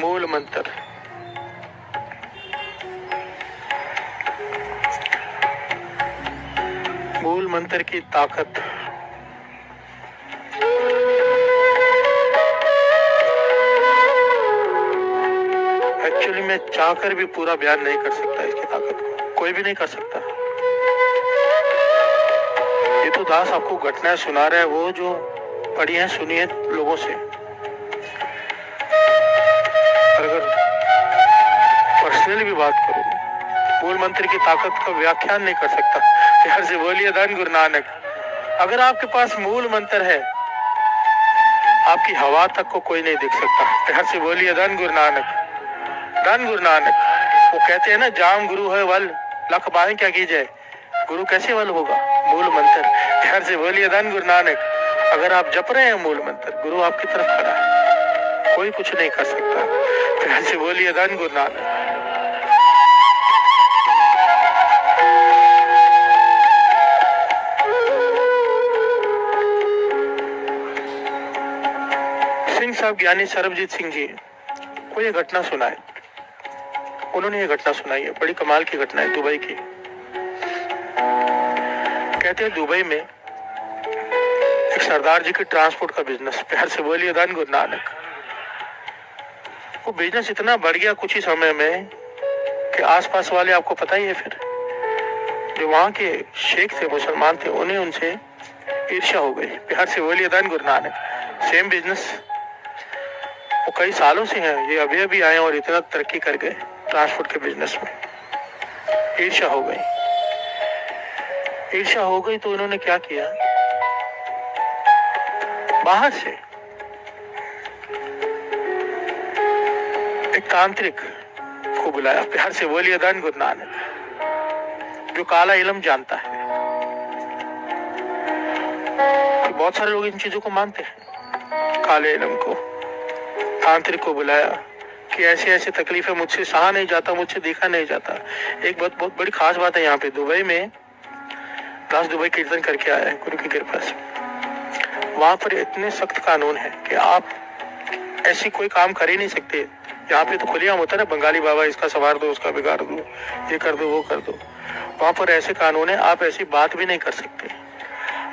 मूल मंत्र। मूल मंत्र की ताकत। एक्चुअली मैं चाहकर भी पूरा बयान नहीं कर सकता इसकी ताकत को, कोई भी नहीं कर सकता। ये तो दास आपको घटनाएं सुना रहा है, वो जो पढ़ी है सुनिए लोगों से। अगर पर्सनली भी बात करूं, मूल मंत्र की ताकत का व्याख्यान नहीं कर सकता। प्यार से बोलिए धन गुरु नानक। अगर आपके पास मूल मंत्र है, आपकी हवा तक को कोई नहीं देख सकता। प्यार से बोलिए धन गुरु नानक, धन गुरु नानक। वो कहते हैं ना, जाम गुरु है वल लख बाहें क्या की जाए, गुरु कैसे वल होगा? मूल मंत्र। प्यार से बोलिए धन गुरु नानक। अगर आप जप रहे हैं मूल मंत्र, गुरु आपकी तरफ खड़ा है, कोई कुछ नहीं कर सकता। प्यार से बोलिए धन गुरु नानक। सिंह साहब, ज्ञानी सरबजीत सिंह जी को ये घटना सुनाए, उन्होंने ये घटना सुनाई है, बड़ी कमाल की घटना है दुबई की। कहते हैं दुबई में एक सरदार जी के ट्रांसपोर्ट का बिजनेस। प्यार से बोलिए धन गुरु नानक। वो बिजनेस इतना बढ़ गया कुछ ही समय में कि आसपास वाले, आपको पता ही है, फिर जो वहां के शेख थे, मुसलमान थे, उन्हें उनसे ईर्ष्या हो गई। प्यार से बोलिए धन गुरु नानक। सेम बिजनेस वो कई सालों से हैं, ये अभी अभी आए और इतना तरक्की कर गए ट्रांसपोर्ट के बिजनेस में। ईर्ष्या हो गई, ईर्ष्या हो गई तो उन्होंने क्या किया, बाहर से एक तांत्रिक को बुलाया। प्यार से बोलिए धन गुरु नानक, जो काला इल्म जानता है। कि बहुत सारे लोग इन चीजों को मानते हैं, काले इल्म को। तांत्रिक को बुलाया कि ऐसी ऐसी तकलीफें, मुझसे सहा नहीं जाता, मुझसे देखा नहीं जाता। एक बहुत बड़ी खास बात है यहाँ पे दुबई में, दास दुबई कीर्तन करके आया है गुरु की कृपा से। वहां पर इतने सख्त कानून है कि आप ऐसी कोई काम कर ही नहीं सकते। यहाँ पे तो खुलेआम होता है ना, बंगाली बाबा इसका संवार दो, उसका बिगाड़ दो, ये कर दो, वो कर दो। वहां पर ऐसे कानून है, आप ऐसी बात भी नहीं कर सकते।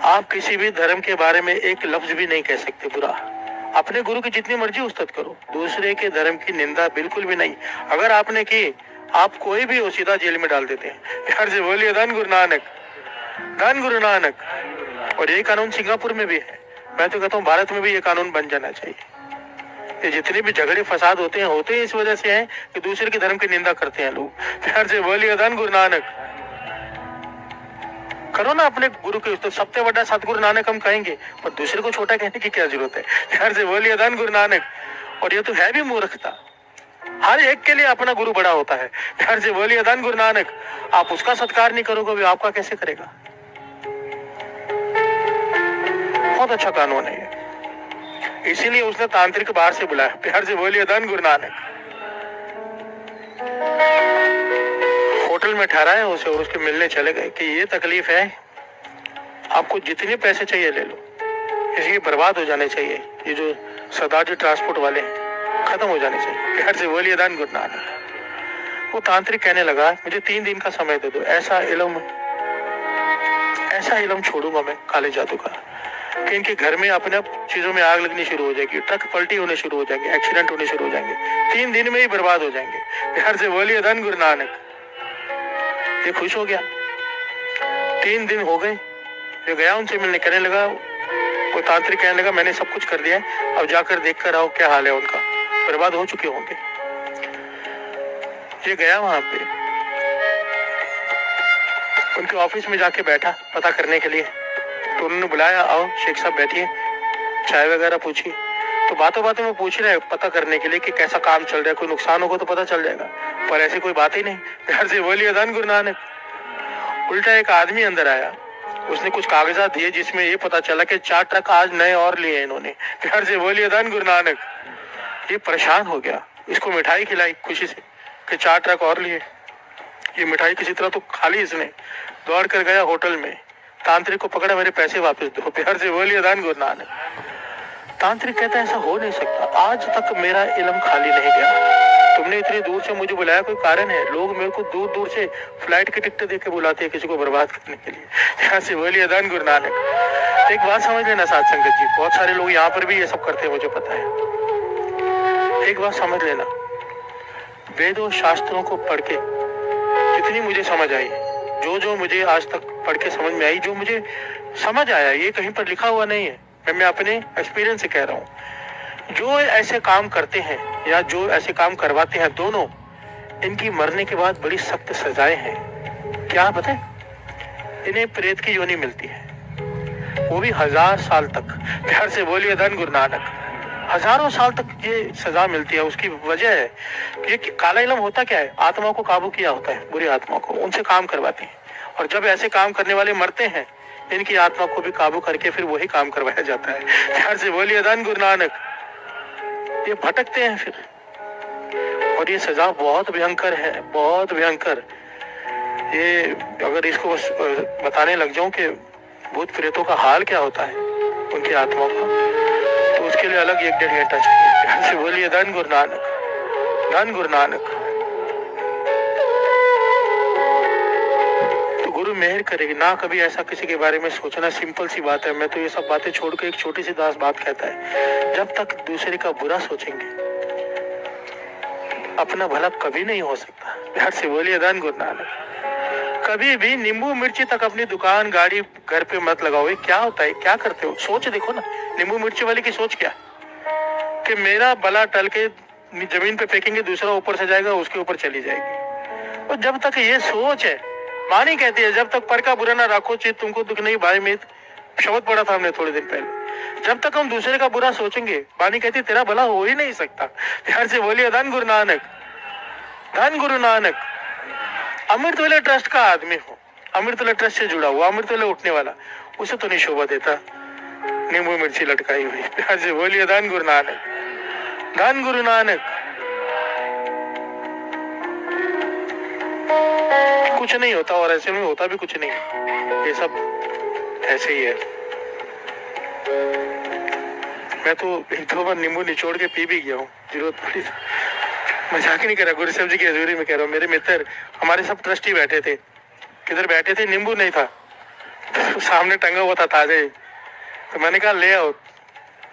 आप किसी भी धर्म के बारे में एक लफ्ज भी नहीं कह सकते बुरा। अपने गुरु की जितनी मर्जी उस्तत करो, दूसरे के धर्म की निंदा बिल्कुल भी नहीं। अगर आपने की, आप कोई भी हो सीधा जेल में डाल देते हैं। प्यार से बोलिए धन गुरु नानक, धन गुरु नानक। और ये कानून सिंगापुर में भी है। मैं तो कहता हूँ भारत में भी ये कानून बन जाना चाहिए। ये जितने भी झगड़े फसाद होते हैं इस वजह से हैं कि दूसरे के धर्म की निंदा करते हैं लोग। प्यार से बोलिए धन गुरु नानक। करो ना अपने गुरु के, तो सबसे बड़ा सतगुरु नानक हम कहेंगे, पर दूसरे को छोटा कहने की क्या जरूरत है? प्यार से बोलिए धन गुरु नानक। और ये तो है भी मूर्खता, हर एक के लिए अपना गुरु बड़ा होता है। प्यार से बोलिए धन गुरु नानक। आप उसका सत्कार नहीं करोगे, वो आपका कैसे करेगा? बहुत अच्छा कानून है ये, इसीलिए उसने तांत्रिक बाहर से बुलाया। प्यार से बोलिए धन गुरु नानक। होटल में ठहराया उसे और उसके मिलने चले गए कि ये तकलीफ है, आपको जितने पैसे चाहिए ले लो, इसके बर्बाद हो जाने चाहिए, ये जो सरदार जी ट्रांसपोर्ट वाले हैं खत्म हो जाने चाहिए। प्यार से बोलिए धन गुरु नानक। वो तांत्रिक कहने लगा, मुझे 3 दिन का समय दे दो, ऐसा इल्म छोड़ूंगा मैं काले जादू का कि इनके घर में अपने आप चीजों में आग लगनी शुरू हो जाएगी, ट्रक पलटी होने शुरू हो जाएंगे, एक्सीडेंट होने शुरू हो जाएंगे, 3 दिन में ही बर्बाद हो जाएंगे। प्यार से बोलिए धन गुरु नानक। ये खुश हो गया। 3 दिन हो गए, ये गया उनसे मिलने, कहने लगा, वो तांत्रिक कहने लगा, मैंने सब कुछ कर दिया है, अब जाकर देख कर आओ क्या हाल है उनका, बर्बाद हो चुके होंगे। ये गया वहां पे, उनके ऑफिस में जाके बैठा पता करने के लिए। तो उन्होंने बुलाया, आओ शेख साहब बैठिए, चाय वगैरह पूछी। तो बातों बातों में पूछ रहे हैं पता करने के लिए कि कैसा काम चल रहा है, कोई नुकसान होगा तो पता चल जाएगा, पर ऐसी कोई बात ही नहीं। प्यार से बोलिए धन गुरु नानक। उल्टा एक आदमी अंदर आया, उसने कुछ कागजात दिए जिसमें ये पता चला कि 4 ट्रक आज नए और लिए इन्होंने। प्यार से बोलिए धन गुरु नानक। ये परेशान हो गया, इसको मिठाई खिलाई खुशी से कि 4 ट्रक और लिए। ये मिठाई किसी तरह तो खा ली इसने, दौड़ कर गया होटल में, तांत्रिक को पकड़ा, मेरे पैसे वापस दो। प्यार से बोलिए धन गुरु नानक। तांत्रिक कहता है ऐसा हो नहीं सकता, आज तक मेरा इल्म खाली नहीं गया। तुमने इतनी दूर से मुझे बुलाया, कोई कारण है? लोग मेरे को दूर दूर से फ्लाइट की टिकट दे के बुलाते हैं किसी को बर्बाद करने के लिए। यहाँ से बोलिए अदान गुरु नानक। एक बात समझ लेना साध संगत जी, बहुत सारे लोग यहाँ पर भी ये सब करते हैं, मुझे पता है। एक बात समझ लेना, वेदों शास्त्रों को पढ़ के जितनी मुझे समझ आई, जो मुझे आज तक पढ़ के समझ में आई, जो मुझे समझ आया, ये कहीं पर लिखा हुआ नहीं है, मैं अपने एक्सपीरियंस से कह रहा हूँ। जो ऐसे काम करते हैं या जो ऐसे काम करवाते हैं, दोनों इनकी मरने के बाद बड़ी सख्त सजाएं हैं। क्या पता है? इन्हें प्रेत की योनि मिलती है, वो भी 1000 साल तक। प्यार से बोलिए धन गुरु नानक। हजारों साल तक ये सजा मिलती है। उसकी वजह है कि काला इल्म होता क्या है? आत्मा को काबू किया होता है, बुरी आत्मा को, उनसे काम करवाते हैं। और जब ऐसे काम करने वाले मरते हैं, इनकी आत्मा को भी काबू करके फिर वही काम करवाया जाता है। प्यार से बोलिए धन गुरु नानक। ये भटकते हैं फिर, और ये सजा बहुत भयंकर है, बहुत भयंकर। ये अगर इसको बताने लग जाऊं कि भूत प्रेतों का हाल क्या होता है उनकी आत्मा का, तो उसके लिए अलग 1-1.5 घंटा चाहिए। प्यार से बोलिए धन गुरु नानक, धन गुरु नानक। तो गुरु मेहर करेगी ना, कभी ऐसा किसी के बारे में सोचना। सिंपल सी बात है। मैं तो ये सब बातें छोड़ के एक छोटी सी दास बात कहता है, जब तक दूसरे का बुरा सोचेंगे अपना भला कभी नहीं हो सकता। प्यार से बोलिए धन गुरु नानक। कभी भी नींबू मिर्ची तक अपनी दुकान, गाड़ी, घर पे मत लगाओ। क्या होता है, क्या करते हो? सोच देखो ना, नींबू मिर्ची वाले की सोच क्या कि मेरा भला टल के जमीन पे फेंकेंगे, दूसरा ऊपर से जाएगा, उसके ऊपर चली जाएगी। और जब तक ये सोच है, मानी कहती है जब तक पर का बुरा ना राखो चित तुमको दुख नहीं भाई मीत, शब्द पढ़ा था हमने थोड़े दिन पहले। जब तक हम दूसरे का बुरा सोचेंगे, वाणी कहती तेरा भला हो ही नहीं सकता। प्यार से बोलिए धन गुरु नानक, धन गुरु नानक। अमृतवेला ट्रस्ट का आदमी हो, अमृतवेला ट्रस्ट से जुड़ा हुआ, अमृतवेला उठने वाला, उसे तो नहीं शोभा देता नींबू मिर्ची लटकाई हुई। प्यार से बोलिए धन गुरु नानक, धन गुरु नानक। कुछ नहीं होता, और ऐसे में होता भी कुछ नहीं, ये सब ऐसे ही है। मैं तो 1-2 बार नींबू निचोड़ के पी भी गया हूँ, जरूरत पड़ी। मजाक नहीं कर रहा, गुरु साहब जी की हजूरी में कह रहा हूँ। मेरे मित्र, हमारे सब ट्रस्टी बैठे थे, किधर बैठे थे, नींबू नहीं था, तो सामने टंगा हुआ था ताजे, तो मैंने कहा ले आओ।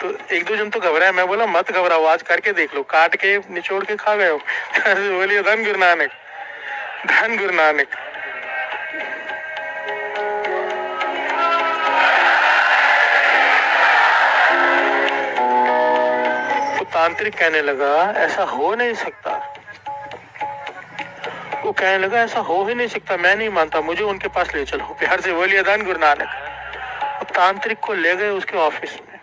तो 1-2 जन तो घबराए, मैं बोला मत घबराओ, आज करके देख लो, काट के निचोड़ के खा गए हो। बोलिए धन गुरु नानक, धन गुरु नानक। तो तांत्रिक कहने लगा ऐसा हो नहीं सकता, वो कहने लगा ऐसा हो ही नहीं सकता, मैं नहीं मानता, मुझे उनके पास ले चलो। प्यार से बोलिए धन गुरु नानक। वो तांत्रिक को ले गए उसके ऑफिस में।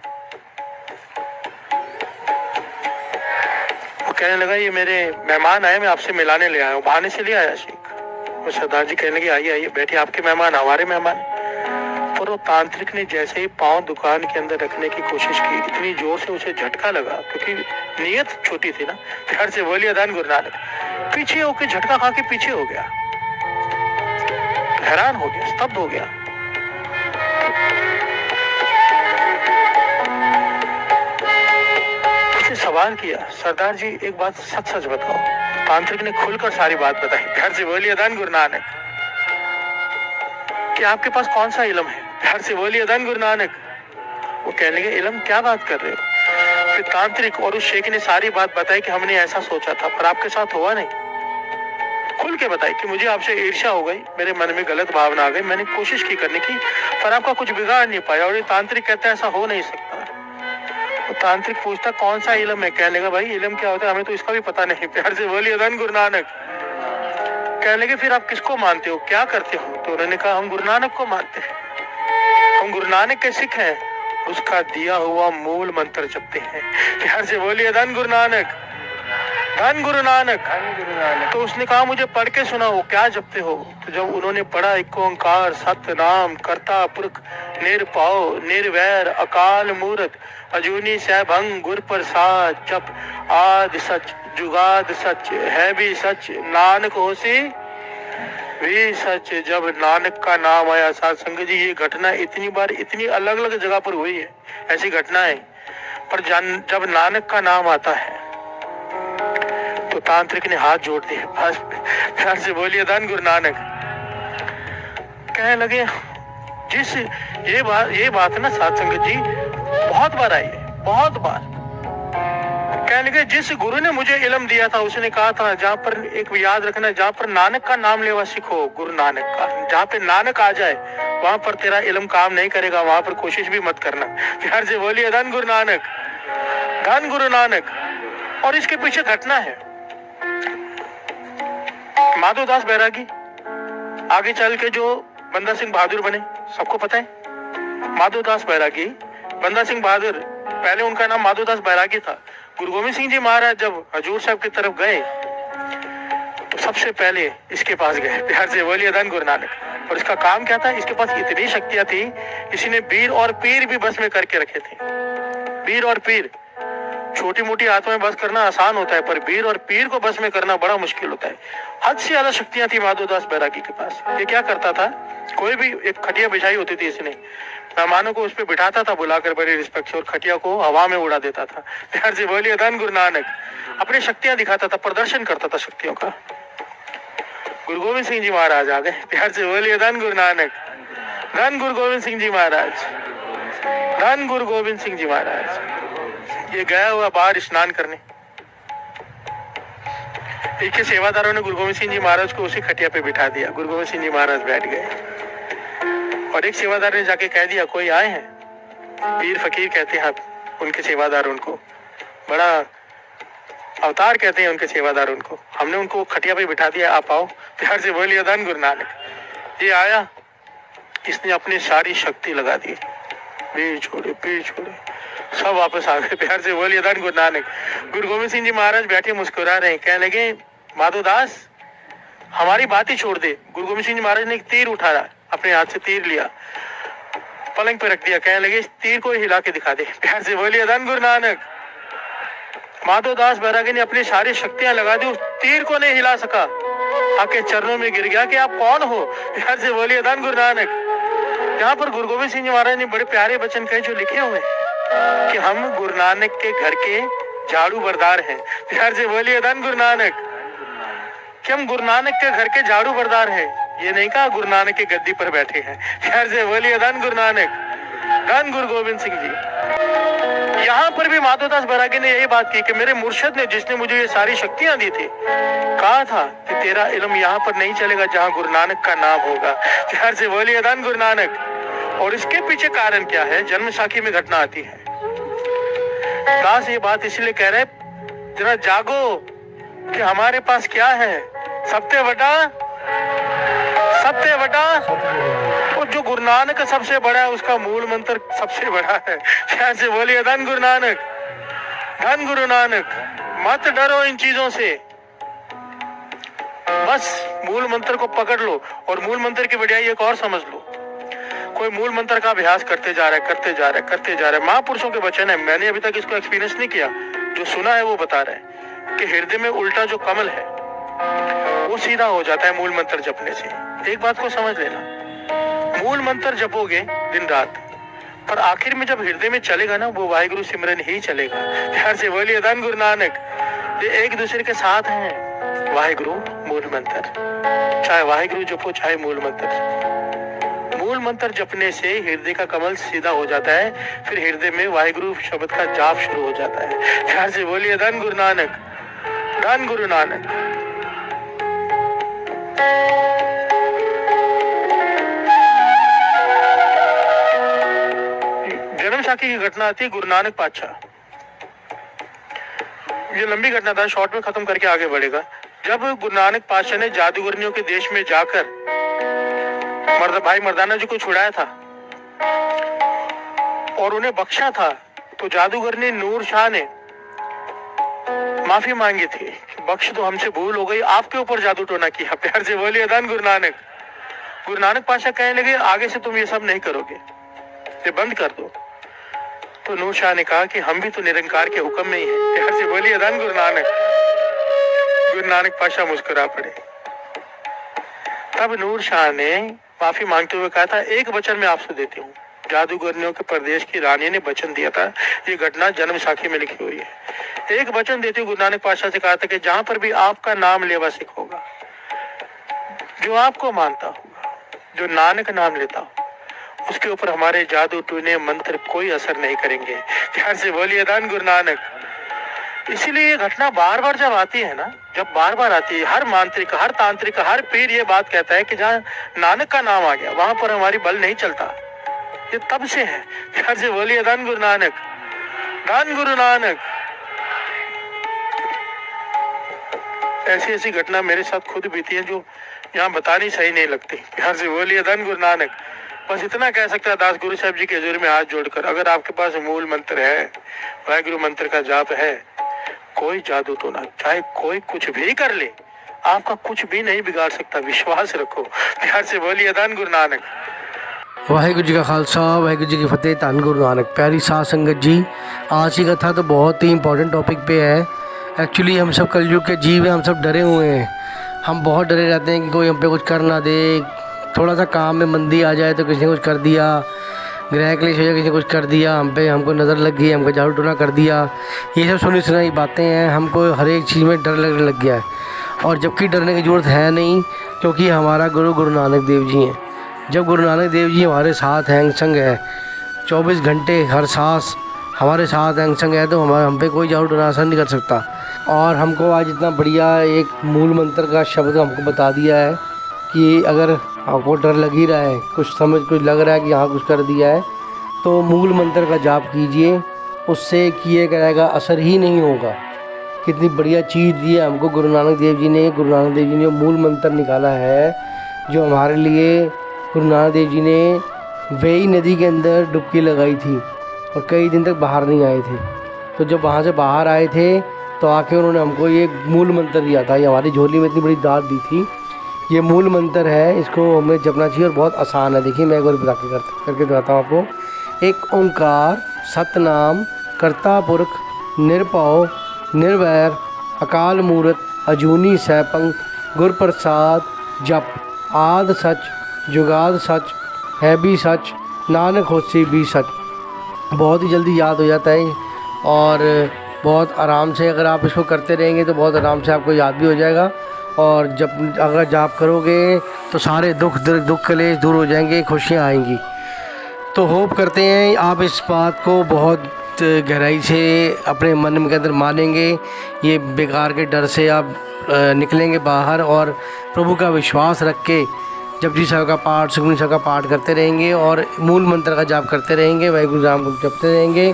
वो कहने लगा ये मेरे मेहमान आए, मैं आपसे मिलाने ले आया हूँ। बहाने से ले आया शेख। वो सरदार जी कहने लगे आइए आइए बैठिए, आपके मेहमान हमारे मेहमान। पर वो तांत्रिक ने जैसे ही पांव दुकान के अंदर रखने की कोशिश की, इतनी जोर से उसे झटका लगा, क्योंकि नीयत छोटी थी ना। प्यार से बोलिए धन गुरु नानक। पीछे होके झटका खा के पीछे हो गया, हैरान हो गया, स्तब्ध हो गया। उसने सवाल किया, सरदार जी एक बात सच सच बताओ। तांत्रिक ने खुलकर सारी बात बताई। प्यार से बोलिए धन गुरु नानक। कि आपके पास कौन सा इल्म है? प्यार से बोलिए धन गुरु नानक। वो कहने लगे इल्म क्या बात कर रहे हो? फिर तांत्रिक और उस शेख ने सारी बात बताई कि हमने ऐसा सोचा था पर आपके साथ हुआ नहीं। खुल के बताई कि मुझे आपसे ईर्ष्या हो गई, मेरे मन में गलत भावना आ गई, मैंने कोशिश की करने की पर आपका कुछ बिगाड़ नहीं पाया। और ये तांत्रिक कहता है ऐसा हो नहीं सकता। तो तांत्रिक पूछता कौन सा इल्म है? कहने लगा भाई इल्म क्या होता है हमें तो इसका भी पता नहीं। प्यार से बोलिए धन गुरु नानक। कहने लगे फिर आप किसको मानते हो, क्या करते हो? तो उन्होंने कहा हम गुरु नानक को मानते हैं, हम गुरु नानक के सिख हैं, उसका दिया हुआ मूल मंत्र जपते हैं। प्यार से बोलिए धन गुरु नानक, धन गुरु नानक, धन गुरु नानक। तो उसने कहा मुझे पढ़ के सुनाओ क्या जपते हो? तो जब उन्होंने पढ़ा एक ओंकार सत्य नाम करता पुरख निरपाओ निर्वैर अकाल मूरत अजूनी सहभंग गुर प्रसाद जप आदि सच जुगाद सच है भी सच नानक होसी भी सच। जब नानक का नाम आया, साथ संगत जी ये घटना इतनी बार इतनी अलग अलग जगह पर हुई है, ऐसी घटनाएं पर जब नानक का नाम आता है तो तांत्रिक ने हाथ जोड़ दिए, प्यार से बोलिए धन गुरु नानक। कहने लगे जिस ये बात ना साध संगत जी बहुत बार आई है, बहुत बार। कहने लगे जिस गुरु ने मुझे इल्म दिया था उसने कहा था जहाँ पर एक याद रखना, जहाँ पर नानक का नाम लेवा सीखो, गुरु नानक का, जहाँ पे नानक आ जाए वहां पर तेरा इल्म काम नहीं करेगा, वहां पर कोशिश भी मत करना। प्यार से बोलिए धन गुरु नानक, धन गुरु नानक। और इसके पीछे घटना है माधोदास बैरागी आगे चल के जो बंदा सिंह बहादुर बने, सबको पता है। माधोदास बैरागी, बंदा सिंह बहादुर, पहले उनका नाम माधोदास बैरागी था। गुरु गोविंद सिंह जी महाराज जब हजूर साहब की तरफ गए तो सबसे पहले इसके पास गए, प्यार से बोलिए धन गुरु नानक। और इसका काम क्या था, इसके पास इतनी शक्तियां थी, इसी ने वीर और पीर भी बस में करके रखे थे। वीर और पीर, छोटी मोटी आत्माएं बस करना आसान होता है, पर वीर और पीर को बस में करना बड़ा मुश्किल होता है। हद से ज्यादा शक्तियां थी माधोदास बैरागी के पास। ये क्या करता था, कोई भी एक खटिया बिछाई होती थी, इसने मेहमानों को उस पर बिठाता था बुलाकर बड़े रिस्पेक्ट से, और खटिया को हवा में उड़ा देता था। प्यार से बोलिए धन गुरु नानक। अपनी शक्तियां दिखाता था, प्रदर्शन करता था शक्तियों का। गुरु गोविंद सिंह जी महाराज आ गए, प्यार से बोलिए धन गुरु नानक, धन गुरु गोविंद सिंह जी महाराज, धन गुरु गोविंद सिंह जी महाराज। ये गया हुआ बाहर स्नान करने, एक के सेवादारों ने गुरु गोविंद सिंह जी महाराज को उसी खटिया पे बिठा दिया। गुरु गोविंद सिंह जी महाराज बैठ गए और एक सेवादार ने जाके कह दिया कोई आए हैं, पीर फकीर कहते हैं उनके सेवादार, उनको बड़ा अवतार कहते हैं उनके सेवादार, उनको हमने उनको खटिया पे बिठा दिया, आप आओ। प्यार से बोलिए धन गुरु नानक। ये आया, इसने अपनी सारी शक्ति लगा दी, पीर छोड़े सब वापस आ गए। प्यार से बोलिए धन गुरु नानक। गुरु गोविंद सिंह जी महाराज बैठे मुस्कुरा रहे हैं, कहने लगे माधोदास हमारी बात ही छोड़ दे। गुरु गोविंद सिंह जी महाराज ने एक तीर उठाया, अपने हाथ से तीर लिया, पलंग पे रख दिया, कहने लगे इस तीर को हिला के दिखा दे। प्यार से बोलिए धन गुरु नानक। माधोदास बैरागी ने अपनी सारी शक्तियां लगा दी, उस तीर को नहीं हिला सका, आके चरणों में गिर गया कि आप कौन हो। प्यार से बोलिए धन गुरु नानक। यहाँ पर गुरु गोविंद सिंह जी महाराज ने बड़े प्यारे वचन कहे जो लिखे हुए कि हम गुरु नानक के घर के झाड़ू बरदार हैं। प्यार से बोलिए धन गुरु नानक, कि हम गुरु नानक के घर के झाड़ू बरदार हैं। ये नहीं कहा गुरु नानक की गद्दी पर बैठे हैं। प्यार से बोलिए धन गुरु नानक, धन गुरु गोविंद सिंह जी। यहाँ पर भी माधोदास बैरागी ने यही बात की कि मेरे मुर्शिद ने, जिसने मुझे ये सारी शक्तियां दी थी, कहा था कि तेरा इल्म यहाँ पर नहीं चलेगा जहाँ गुरु नानक का नाम होगा। प्यार से बोलिए धन गुरु नानक। और इसके पीछे कारण क्या है, जन्म साखी में घटना आती है। दास ये बात इसलिए कह रहे जरा जागो कि हमारे पास क्या है, सबसे बड़ा और जो गुरु नानक का सबसे बड़ा है, उसका मूल मंत्र सबसे बड़ा है। प्यार से बोलिए धन गुरु नानक, धन गुरु नानक। मत डरो इन चीजों से, बस मूल मंत्र को पकड़ लो। और मूल मंत्र की बढ़िया एक और समझ लो, कोई मूल मंत्र का अभ्यास करते जा रहा है। महापुरुषों के वचन है, मैंने अभी तक इसको एक्सपीरियंस नहीं किया, जो सुना है वो बता रहे हैं कि हृदय में उल्टा जो कमल है वो सीधा हो जाता है मूल मंत्र जपने से। एक बात को समझ लेना, मूल मंत्र जपोगे दिन रात, पर आखिर में जब हृदय में चलेगा ना, वो वाहिगुरु सिमरन ही चलेगा। प्यार से बोलिए धन गुरु नानक। ये एक दूसरे के साथ हैं, वाहिगुरु मूल मंत्र, चाहे वाहिगुरु जपो चाहे मूल मंत्र। मूल मंत्र जपने से हृदय का कमल सीधा हो जाता है, फिर हृदय में वाहिगुरु शब्द का जाप शुरू हो जाता है। प्यार से बोलिए धन गुरु नानक, धन गुरु नानक। जन्म साखी की घटना आती है गुरु नानक पातशाह। ये लंबी घटना था, शॉर्ट में खत्म करके आगे बढ़ेगा। जब गुरु नानक पातशाह ने जादूगरनियों के देश में जाकर भाई मर्दाना जी को छुड़ाया था और उन्हें बख्शा था, तो जादूगरनी नूर शाह ने माफी मांगी थी कि बख्श दो, हमसे भूल हो गई, आपके ऊपर जादू टोना किया। प्यार से बोलिए धन गुरु नानक। गुरु नानक पातशाह कहने लगे आगे से तुम ये सब नहीं करोगे, ये बंद कर दो। तो नूर शाह ने कहा कि हम भी तो निरंकार के हुक्म में ही हैं। प्यार से बोलिए धन गुरु नानक। गुरु नानक पातशाह मुस्कुरा पड़े। तब नूर शाह ने माफी मांगते हुए कहा था एक वचन मैं आपसे देती हूँ, जादूगरनियों के प्रदेश की रानी ने वचन दिया था। ये घटना जन्म साखी में लिखी हुई है। एक वचन देते हुए गुरु नानक पातशाह से कहा था कि जहां पर भी आपका नाम लेवा सिख होगा, जो आपको मानता होगा, जो नानक नाम लेता हो, उसके ऊपर हमारे जादू टूने मंत्र कोई असर नहीं करेंगे। ध्यान से बोलिए धन गुरु नानक। इसीलिए ये घटना बार बार जब आती है ना, जब बार बार आती है, हर मांत्रिक, हर तांत्रिक, हर पीर ये बात कहता है कि जहाँ नानक का नाम आ गया वहां पर हमारी बल नहीं चलता। ये तब से है। ध्यान से बोलिए धन गुरु नानक, धन गुरु नानक। ऐसी ऐसी घटना मेरे साथ खुद बीती है जो यहाँ बतानी सही नहीं लगती। ध्यान से बोलिए धन गुरु नानक। बस इतना कह सकता है दास गुरु साहब जी के हजूर में हाथ जोड़कर, अगर आपके पास मूल मंत्र है, वाहिगुरु मंत्र का जाप है, कोई जादू तो ना, चाहे कोई कुछ भी कर ले, आपका कुछ भी नहीं बिगाड़ सकता। विश्वास रखो। ध्यान से बोलिए धन गुरु नानक। वाहिगुरु जी का खालसा, वाहिगुरु जी की फतेह। धन गुरु नानक। प्यारी साध संगत जी, आज की कथा तो बहुत ही इंपॉर्टेंट टॉपिक पे है। एक्चुअली हम सब कलयुग के जीव हैं, हम सब डरे हुए हैं। हम बहुत डरे रहते हैं कि कोई हम पे कुछ कर ना दे, थोड़ा सा काम में मंदी आ जाए तो किसी ने कुछ कर दिया, ग्रह क्लेश हो जाए किसी ने कुछ कर दिया, हम पे हमको नज़र लग गई, हमको झाड़ू टोना कर दिया। ये सब सुनी सुनाई बातें हैं। हमको हर एक चीज़ में डर लगने लग गया है, और जबकि डरने की ज़रूरत है नहीं, क्योंकि हमारा गुरु नानक देव जी हैं। जब गुरु नानक देव जी हमारे साथ हैं, संग है, 24 घंटे हर सांस हमारे साथ हैं, संग है, तो हम पे कोई झाड़ू टोना असर नहीं कर सकता। और हमको आज इतना बढ़िया एक मूल मंत्र का शब्द हमको बता दिया है कि अगर आपको डर लग ही रहा है, कुछ लग रहा है कि हाँ कुछ कर दिया है, तो मूल मंत्र का जाप कीजिए, उससे किए जाएगा असर ही नहीं होगा। कितनी बढ़िया चीज़ दी है हमको गुरु नानक देव जी ने। गुरु नानक देव जी ने मूल मंत्र निकाला है, जो हमारे लिए गुरु नानक देव जी ने वेई नदी के अंदर डुबकी लगाई थी और कई दिन तक बाहर नहीं आए थे। तो जब वहाँ से बाहर आए थे तो आके उन्होंने हमको ये मूल मंत्र दिया था। ये हमारी झोली में इतनी बड़ी दात दी थी। ये मूल मंत्र है, इसको हमें जपना चाहिए और बहुत आसान है। देखिए मैं एक बार बता करके बताता हूँ आपको। एक ओंकार सतनाम कर्ता पुरख निरपौ निर्वैर अकाल मूरत अजूनी सैपंग गुर प्रसाद जप आद सच जुगाद सच है भी सच नानक होसी भी सच। बहुत ही जल्दी याद हो जाता है और बहुत आराम से अगर आप इसको करते रहेंगे तो बहुत आराम से आपको याद भी हो जाएगा। और जब अगर जाप करोगे तो सारे दुख कलेश दूर हो जाएंगे, खुशियाँ आएंगी। तो होप करते हैं आप इस बात को बहुत गहराई से अपने मन के अंदर मानेंगे। ये बेकार के डर से आप निकलेंगे बाहर और प्रभु का विश्वास रख के जपजी साहब का पाठ, सुखमनी साहब का पाठ करते रहेंगे और मूल मंत्र का जाप करते रहेंगे, वाहिगुरु नाम को जपते रहेंगे,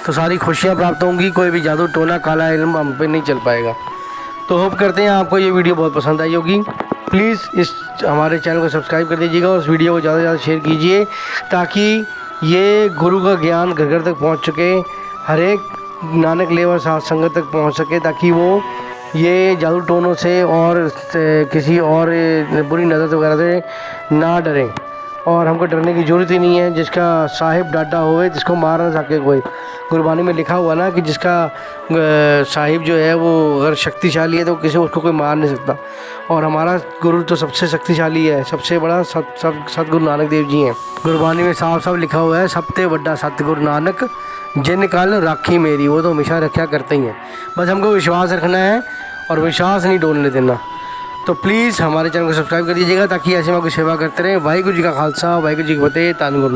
तो सारी खुशियाँ प्राप्त होंगी। कोई भी जादू टोना काला इल्म हम पे नहीं चल पाएगा। तो होप करते हैं आपको ये वीडियो बहुत पसंद आई होगी। प्लीज़ इस हमारे चैनल को सब्सक्राइब कर दीजिएगा और इस वीडियो को ज़्यादा से ज़्यादा शेयर कीजिए, ताकि ये गुरु का ज्ञान घर घर तक पहुंच सके, हर एक नानक लेवा साध संगत तक पहुंच सके, ताकि वो ये जादू टोनों से और किसी और बुरी नज़र वगैरह से ना डरें। और हमको डरने की ज़रूरत ही नहीं है। जिसका साहिब डाटा होवे जिसको मार ना सके कोई। गुरबानी में लिखा हुआ ना कि जिसका साहिब जो है वो अगर शक्तिशाली है तो किसी उसको कोई मार नहीं सकता। और हमारा गुरु तो सबसे शक्तिशाली है, सबसे बड़ा सतगुरु नानक देव जी हैं। गुरबानी में साफ साफ लिखा हुआ है, सबसे बड़ा सतगुरु नानक जिन काल राखी मेरी। वो तो हमेशा रक्षा करते ही हैं। बस हमको विश्वास रखना है और विश्वास नहीं डोलने देना। तो प्लीज़ हमारे चैनल को सब्सक्राइब कर दीजिएगा, ताकि ऐसे में आपकी सेवा करते रहें। वाहिगुरु जी का खालसा, वाहिगुरु जी की फतेह। धन गुरु।